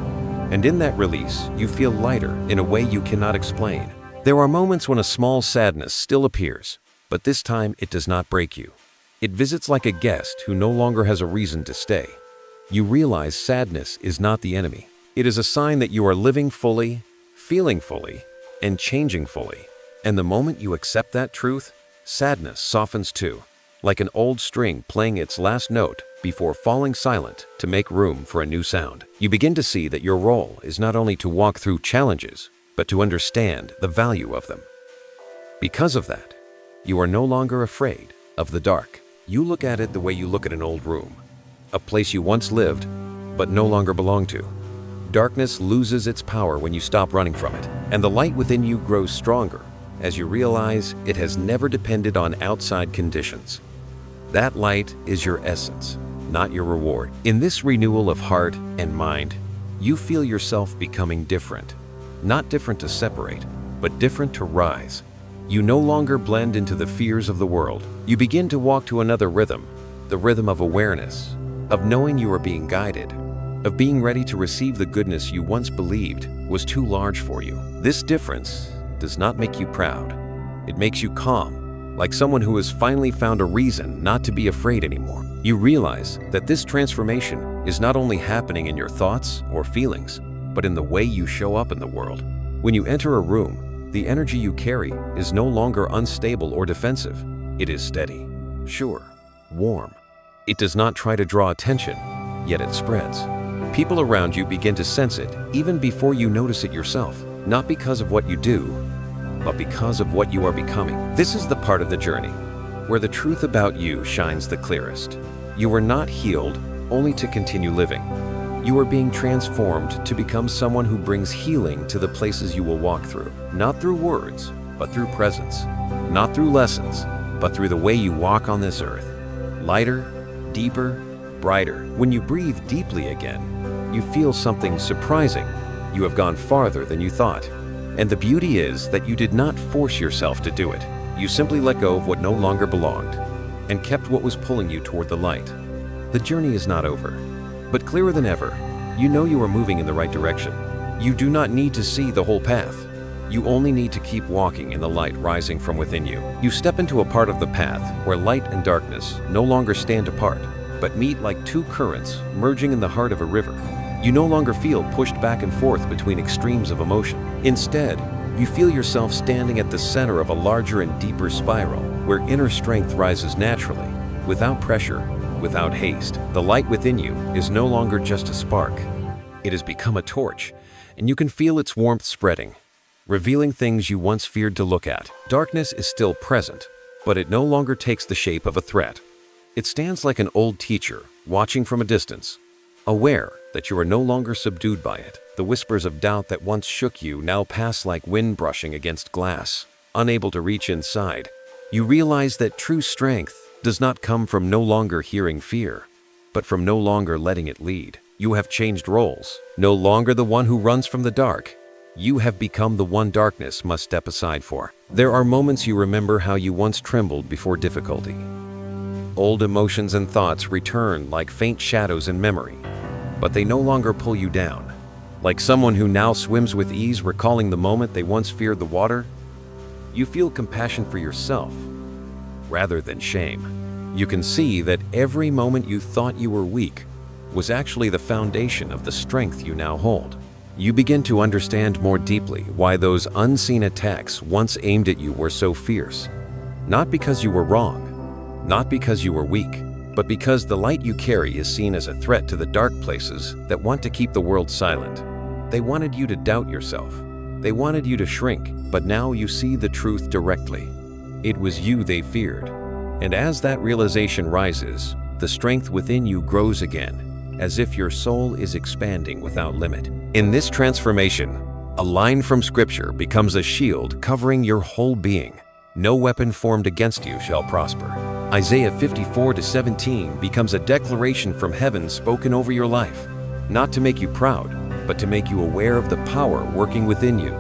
And in that release, you feel lighter in a way you cannot explain. There are moments when a small sadness still appears, but this time it does not break you. It visits like a guest who no longer has a reason to stay. You realize sadness is not the enemy. It is a sign that you are living fully, feeling fully, and changing fully. And the moment you accept that truth, sadness softens too, like an old string playing its last note before falling silent to make room for a new sound. You begin to see that your role is not only to walk through challenges, but to understand the value of them. Because of that, you are no longer afraid of the dark. You look at it the way you look at an old room, a place you once lived, but no longer belong to. Darkness loses its power when you stop running from it, and the light within you grows stronger as you realize it has never depended on outside conditions. That light is your essence, not your reward. In this renewal of heart and mind, you feel yourself becoming different. Not different to separate, but different to rise. You no longer blend into the fears of the world. You begin to walk to another rhythm, the rhythm of awareness, of knowing you are being guided, of being ready to receive the goodness you once believed was too large for you. This difference does not make you proud. It makes you calm, like someone who has finally found a reason not to be afraid anymore. You realize that this transformation is not only happening in your thoughts or feelings, but in the way you show up in the world. When you enter a room, the energy you carry is no longer unstable or defensive. It is steady, sure, warm. It does not try to draw attention, yet it spreads. People around you begin to sense it even before you notice it yourself, not because of what you do, but because of what you are becoming. This is the part of the journey where the truth about you shines the clearest. You are not healed only to continue living. You are being transformed to become someone who brings healing to the places you will walk through. Not through words, but through presence. Not through lessons, but through the way you walk on this earth. Lighter, deeper, brighter. When you breathe deeply again, you feel something surprising. You have gone farther than you thought. And the beauty is that you did not force yourself to do it. You simply let go of what no longer belonged and kept what was pulling you toward the light. The journey is not over, but clearer than ever, you know you are moving in the right direction. You do not need to see the whole path. You only need to keep walking in the light rising from within you. You step into a part of the path where light and darkness no longer stand apart, but meet like two currents merging in the heart of a river. You no longer feel pushed back and forth between extremes of emotion. Instead, you feel yourself standing at the center of a larger and deeper spiral where inner strength rises naturally, without pressure, without haste. The light within you is no longer just a spark. It has become a torch, and you can feel its warmth spreading, revealing things you once feared to look at. Darkness is still present, but it no longer takes the shape of a threat. It stands like an old teacher, watching from a distance, aware that you are no longer subdued by it. The whispers of doubt that once shook you now pass like wind brushing against glass. Unable to reach inside, you realize that true strength does not come from no longer hearing fear, but from no longer letting it lead. You have changed roles. No longer the one who runs from the dark. You have become the one darkness must step aside for. There are moments you remember how you once trembled before difficulty. Old emotions and thoughts return like faint shadows in memory, but they no longer pull you down. Like someone who now swims with ease, recalling the moment they once feared the water, you feel compassion for yourself rather than shame. You can see that every moment you thought you were weak was actually the foundation of the strength you now hold. You begin to understand more deeply why those unseen attacks once aimed at you were so fierce. Not because you were wrong, not because you were weak, but because the light you carry is seen as a threat to the dark places that want to keep the world silent. They wanted you to doubt yourself. They wanted you to shrink, but now you see the truth directly. It was you they feared. And as that realization rises, the strength within you grows again, as if your soul is expanding without limit. In this transformation, a line from Scripture becomes a shield covering your whole being. No weapon formed against you shall prosper. Isaiah 54:17 becomes a declaration from heaven spoken over your life, not to make you proud, but to make you aware of the power working within you.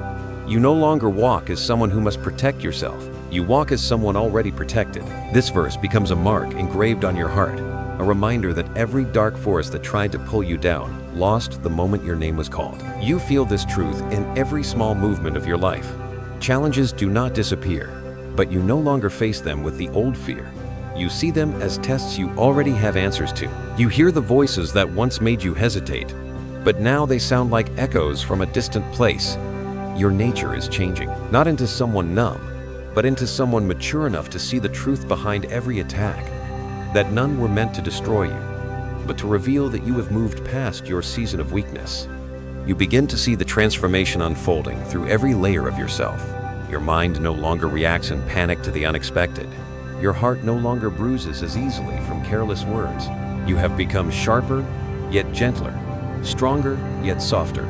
You no longer walk as someone who must protect yourself. You walk as someone already protected. This verse becomes a mark engraved on your heart, a reminder that every dark force that tried to pull you down lost the moment your name was called. You feel this truth in every small movement of your life. Challenges do not disappear, but you no longer face them with the old fear. You see them as tests you already have answers to. You hear the voices that once made you hesitate, but now they sound like echoes from a distant place. Your nature is changing, not into someone numb, but into someone mature enough to see the truth behind every attack, that none were meant to destroy you, but to reveal that you have moved past your season of weakness. You begin to see the transformation unfolding through every layer of yourself. Your mind no longer reacts in panic to the unexpected. Your heart no longer bruises as easily from careless words. You have become sharper, yet gentler, stronger, yet softer.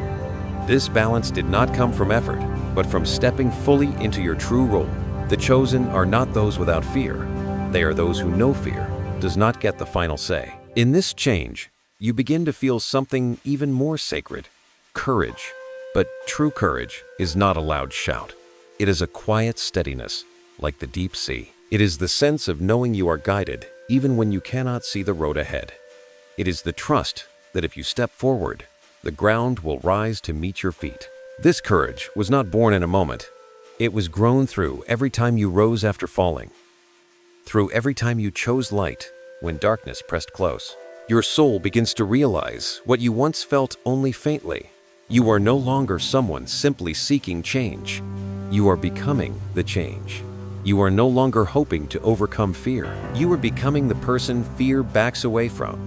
This balance did not come from effort, but from stepping fully into your true role. The chosen are not those without fear. They are those who know fear does not get the final say. In this change, you begin to feel something even more sacred, courage. But true courage is not a loud shout. It is a quiet steadiness, like the deep sea. It is the sense of knowing you are guided even when you cannot see the road ahead. It is the trust that if you step forward, the ground will rise to meet your feet. This courage was not born in a moment. It was grown through every time you rose after falling, through every time you chose light when darkness pressed close. Your soul begins to realize what you once felt only faintly. You are no longer someone simply seeking change. You are becoming the change. You are no longer hoping to overcome fear. You are becoming the person fear backs away from.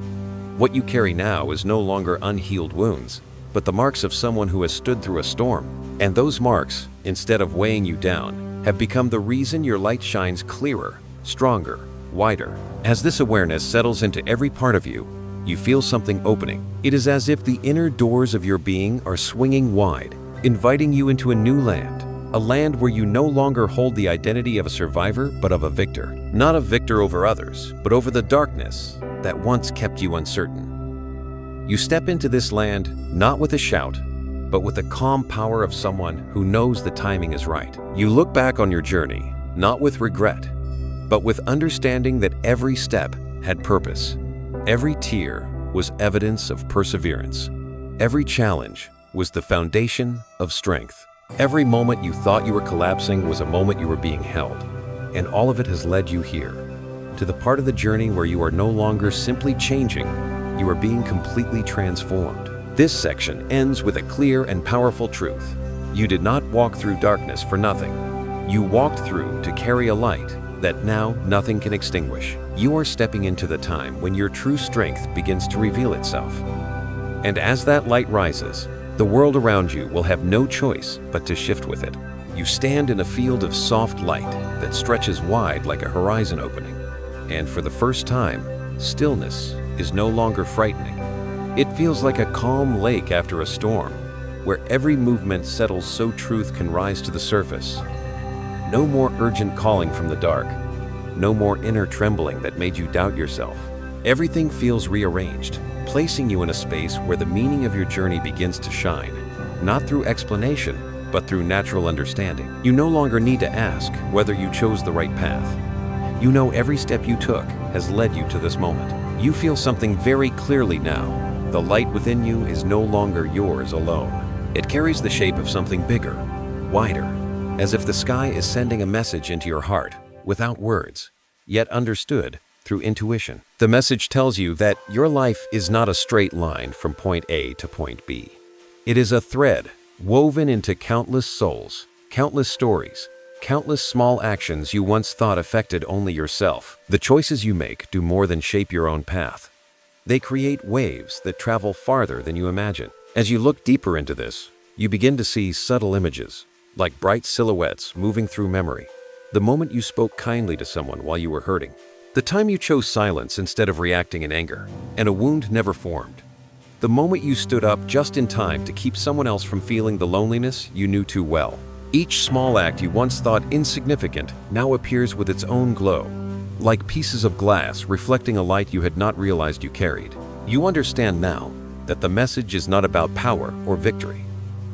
What you carry now is no longer unhealed wounds, but the marks of someone who has stood through a storm. And those marks, instead of weighing you down, have become the reason your light shines clearer, stronger, wider. As this awareness settles into every part of you, you feel something opening. It is as if the inner doors of your being are swinging wide, inviting you into a new land. A land where you no longer hold the identity of a survivor, but of a victor. Not a victor over others, but over the darkness that once kept you uncertain. You step into this land not with a shout, but with the calm power of someone who knows the timing is right. You look back on your journey, not with regret, but with understanding that every step had purpose. Every tear was evidence of perseverance. Every challenge was the foundation of strength. Every moment you thought you were collapsing was a moment you were being held. And all of it has led you here, to the part of the journey where you are no longer simply changing, you are being completely transformed. This section ends with a clear and powerful truth. You did not walk through darkness for nothing. You walked through to carry a light that now nothing can extinguish. You are stepping into the time when your true strength begins to reveal itself. And as that light rises, the world around you will have no choice but to shift with it. You stand in a field of soft light that stretches wide like a horizon opening. And for the first time, stillness is no longer frightening. It feels like a calm lake after a storm, where every movement settles so truth can rise to the surface. No more urgent calling from the dark. No more inner trembling that made you doubt yourself. Everything feels rearranged, placing you in a space where the meaning of your journey begins to shine, not through explanation, but through natural understanding. You no longer need to ask whether you chose the right path. You know every step you took has led you to this moment. You feel something very clearly now. The light within you is no longer yours alone. It carries the shape of something bigger, wider, as if the sky is sending a message into your heart without words, yet understood through intuition. The message tells you that your life is not a straight line from point A to point B. It is a thread woven into countless souls, countless stories, countless small actions you once thought affected only yourself. The choices you make do more than shape your own path. They create waves that travel farther than you imagine. As you look deeper into this, you begin to see subtle images, like bright silhouettes moving through memory. The moment you spoke kindly to someone while you were hurting. The time you chose silence instead of reacting in anger, and a wound never formed. The moment you stood up just in time to keep someone else from feeling the loneliness you knew too well. Each small act you once thought insignificant now appears with its own glow, like pieces of glass reflecting a light you had not realized you carried. You understand now that the message is not about power or victory.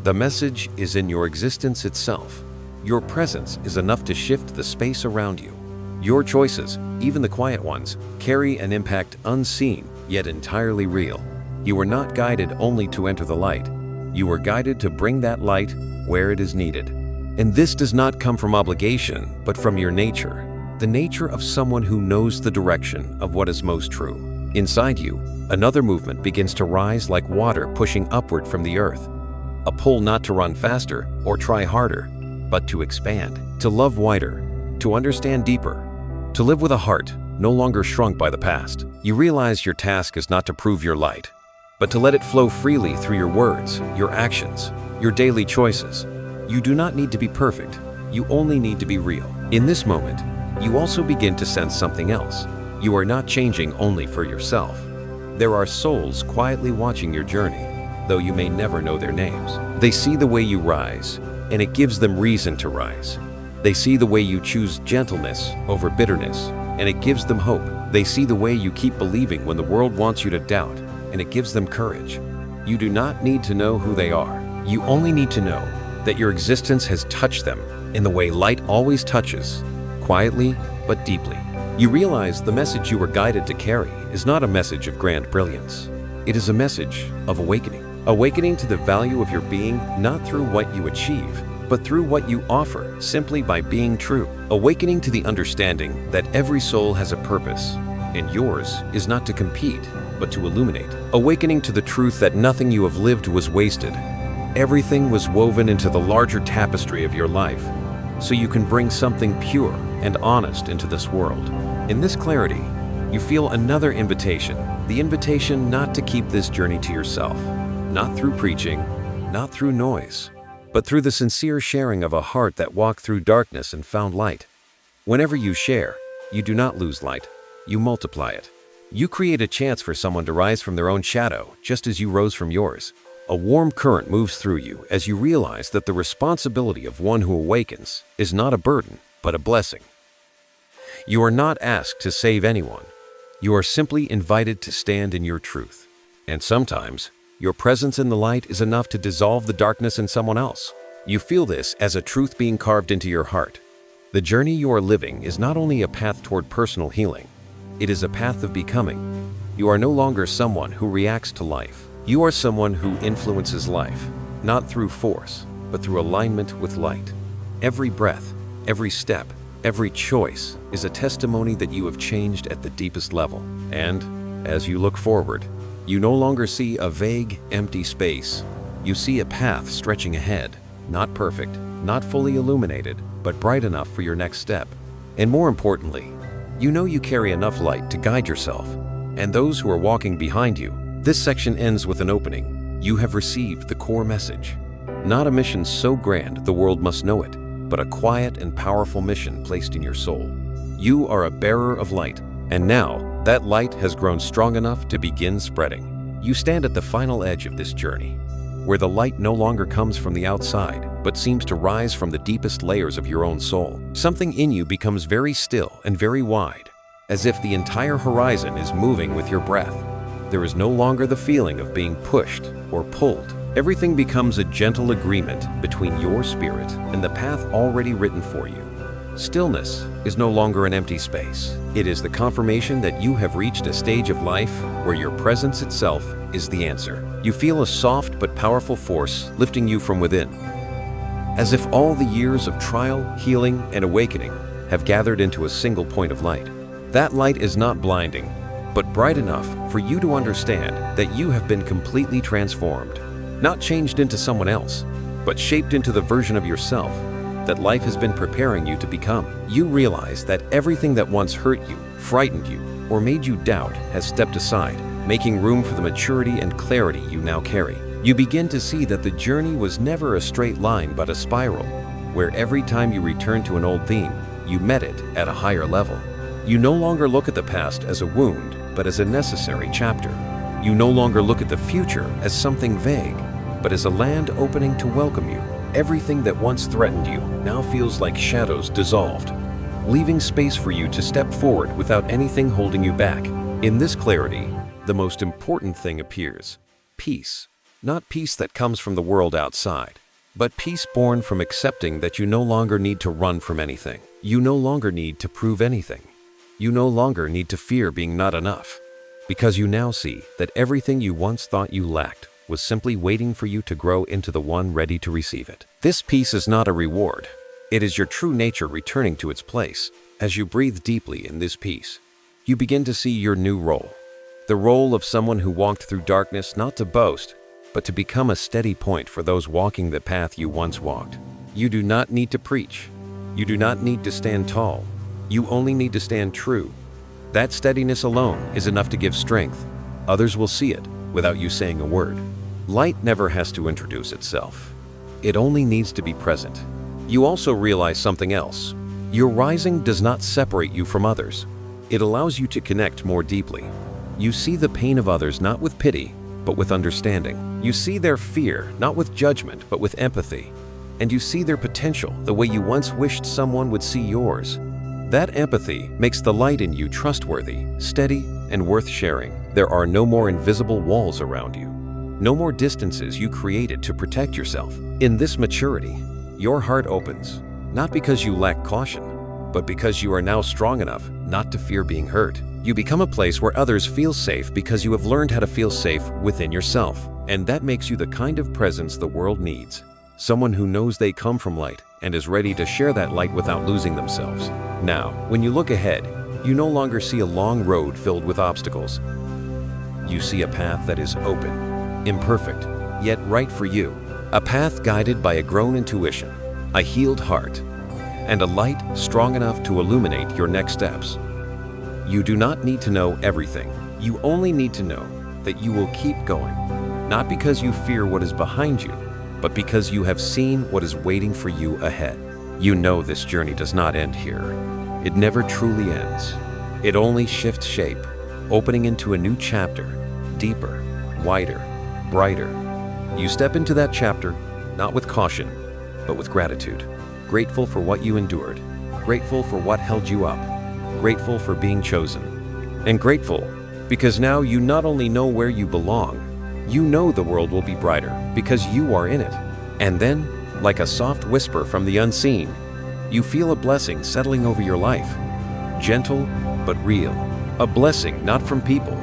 The message is in your existence itself. Your presence is enough to shift the space around you. Your choices, even the quiet ones, carry an impact unseen yet entirely real. You are not guided only to enter the light. You are guided to bring that light where it is needed. And this does not come from obligation, but from your nature. The nature of someone who knows the direction of what is most true. Inside you, another movement begins to rise like water pushing upward from the earth. A pull not to run faster or try harder, but to expand, to love wider, to understand deeper, to live with a heart no longer shrunk by the past. You realize your task is not to prove your light, but to let it flow freely through your words, your actions, your daily choices. You do not need to be perfect. You only need to be real. In this moment, you also begin to sense something else. You are not changing only for yourself. There are souls quietly watching your journey, though you may never know their names. They see the way you rise, and it gives them reason to rise. They see the way you choose gentleness over bitterness, and it gives them hope. They see the way you keep believing when the world wants you to doubt, and it gives them courage. You do not need to know who they are. You only need to know that your existence has touched them in the way light always touches, quietly but deeply. You realize the message you were guided to carry is not a message of grand brilliance. It is a message of awakening. Awakening to the value of your being, not through what you achieve, but through what you offer simply by being true. Awakening to the understanding that every soul has a purpose, and yours is not to compete, but to illuminate. Awakening to the truth that nothing you have lived was wasted. Everything was woven into the larger tapestry of your life, so you can bring something pure and honest into this world. In this clarity, you feel another invitation, the invitation not to keep this journey to yourself, not through preaching, not through noise, but through the sincere sharing of a heart that walked through darkness and found light. Whenever you share, you do not lose light, you multiply it. You create a chance for someone to rise from their own shadow, just as you rose from yours. A warm current moves through you as you realize that the responsibility of one who awakens is not a burden, but a blessing. You are not asked to save anyone. You are simply invited to stand in your truth. And sometimes, your presence in the light is enough to dissolve the darkness in someone else. You feel this as a truth being carved into your heart. The journey you are living is not only a path toward personal healing, it is a path of becoming. You are no longer someone who reacts to life. You are someone who influences life, not through force, but through alignment with light. Every breath, every step, every choice is a testimony that you have changed at the deepest level. And as you look forward, you no longer see a vague, empty space. You see a path stretching ahead, not perfect, not fully illuminated, but bright enough for your next step. And more importantly, you know you carry enough light to guide yourself and those who are walking behind you. This section ends with an opening. You have received the core message. Not a mission so grand the world must know it, but a quiet and powerful mission placed in your soul. You are a bearer of light, and now that light has grown strong enough to begin spreading. You stand at the final edge of this journey, where the light no longer comes from the outside, but seems to rise from the deepest layers of your own soul. Something in you becomes very still and very wide, as if the entire horizon is moving with your breath. There is no longer the feeling of being pushed or pulled. Everything becomes a gentle agreement between your spirit and the path already written for you. Stillness is no longer an empty space. It is the confirmation that you have reached a stage of life where your presence itself is the answer. You feel a soft but powerful force lifting you from within, as if all the years of trial, healing, and awakening have gathered into a single point of light. That light is not blinding, but bright enough for you to understand that you have been completely transformed, not changed into someone else, but shaped into the version of yourself that life has been preparing you to become. You realize that everything that once hurt you, frightened you, or made you doubt has stepped aside, making room for the maturity and clarity you now carry. You begin to see that the journey was never a straight line but a spiral, where every time you return to an old theme, you met it at a higher level. You no longer look at the past as a wound, but as a necessary chapter. You no longer look at the future as something vague, but as a land opening to welcome you. Everything that once threatened you now feels like shadows dissolved, leaving space for you to step forward without anything holding you back. In this clarity, the most important thing appears: peace. Not peace that comes from the world outside, but peace born from accepting that you no longer need to run from anything. You no longer need to prove anything. You no longer need to fear being not enough, because you now see that everything you once thought you lacked was simply waiting for you to grow into the one ready to receive it. This peace is not a reward. It is your true nature returning to its place. As you breathe deeply in this peace, you begin to see your new role. The role of someone who walked through darkness not to boast, but to become a steady point for those walking the path you once walked. You do not need to preach. You do not need to stand tall. You only need to stand true. That steadiness alone is enough to give strength. Others will see it without you saying a word. Light never has to introduce itself. It only needs to be present. You also realize something else. Your rising does not separate you from others. It allows you to connect more deeply. You see the pain of others not with pity, but with understanding. You see their fear not with judgment, but with empathy. And you see their potential the way you once wished someone would see yours. That empathy makes the light in you trustworthy, steady, and worth sharing. There are no more invisible walls around you. No more distances you created to protect yourself. In this maturity, your heart opens, not because you lack caution, but because you are now strong enough not to fear being hurt. You become a place where others feel safe because you have learned how to feel safe within yourself. And that makes you the kind of presence the world needs. Someone who knows they come from light and is ready to share that light without losing themselves. Now, when you look ahead, you no longer see a long road filled with obstacles. You see a path that is open, imperfect, yet right for you. A path guided by a grown intuition, a healed heart, and a light strong enough to illuminate your next steps. You do not need to know everything. You only need to know that you will keep going, not because you fear what is behind you, but because you have seen what is waiting for you ahead. You know this journey does not end here. It never truly ends. It only shifts shape. opening into a new chapter, deeper, wider, brighter. You step into that chapter, not with caution, but with gratitude. Grateful for what you endured, grateful for what held you up, grateful for being chosen, and grateful because now you not only know where you belong, you know the world will be brighter because you are in it. And then, like a soft whisper from the unseen, you feel a blessing settling over your life. Gentle, but real. A blessing not from people,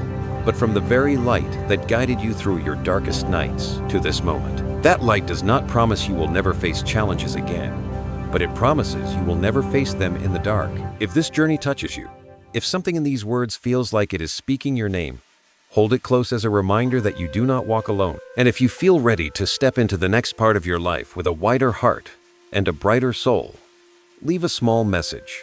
but from the very light that guided you through your darkest nights to this moment. That light does not promise you will never face challenges again, but it promises you will never face them in the dark. If this journey touches you, if something in these words feels like it is speaking your name, hold it close as a reminder that you do not walk alone. And if you feel ready to step into the next part of your life with a wider heart and a brighter soul, leave a small message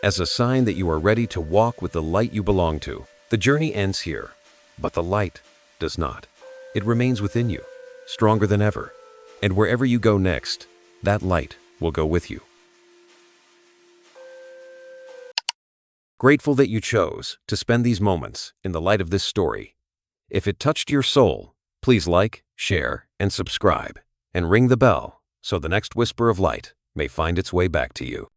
as a sign that you are ready to walk with the light you belong to. The journey ends here, but the light does not. It remains within you, stronger than ever. And wherever you go next, that light will go with you. Grateful that you chose to spend these moments in the light of this story. If it touched your soul, please like, share, and subscribe, and ring the bell so the next whisper of light may find its way back to you.